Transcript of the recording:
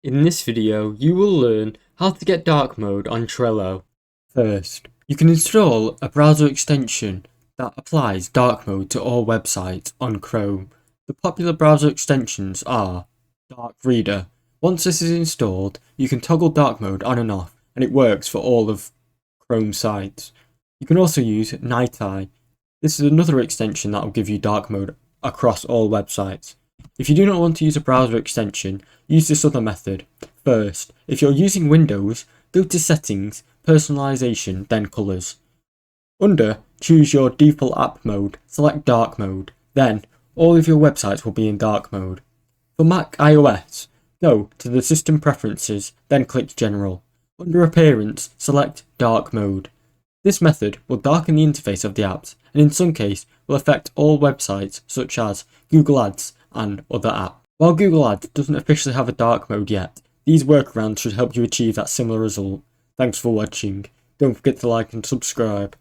In this video, you will learn how to get dark mode on Trello. First, you can install a browser extension that applies dark mode to all websites on Chrome. The popular browser extensions are Dark Reader. Once this is installed, you can toggle dark mode on and off, and it works for all of Chrome sites. You can also use Night Eye. This is another extension that will give you dark mode across all websites. If you do not want to use a browser extension, use this other method. First, if you're using Windows, go to Settings, Personalization, then Colors. Under Choose your default app mode, select Dark Mode. Then, all of your websites will be in dark mode. For Mac iOS, go to the System Preferences, then click General. Under Appearance, select Dark Mode. This method will darken the interface of the apps, and in some case will affect all websites such as Google Ads and other apps. While Google Ads doesn't officially have a dark mode yet, these workarounds should help you achieve that similar result. Thanks for watching. Don't forget to like and subscribe.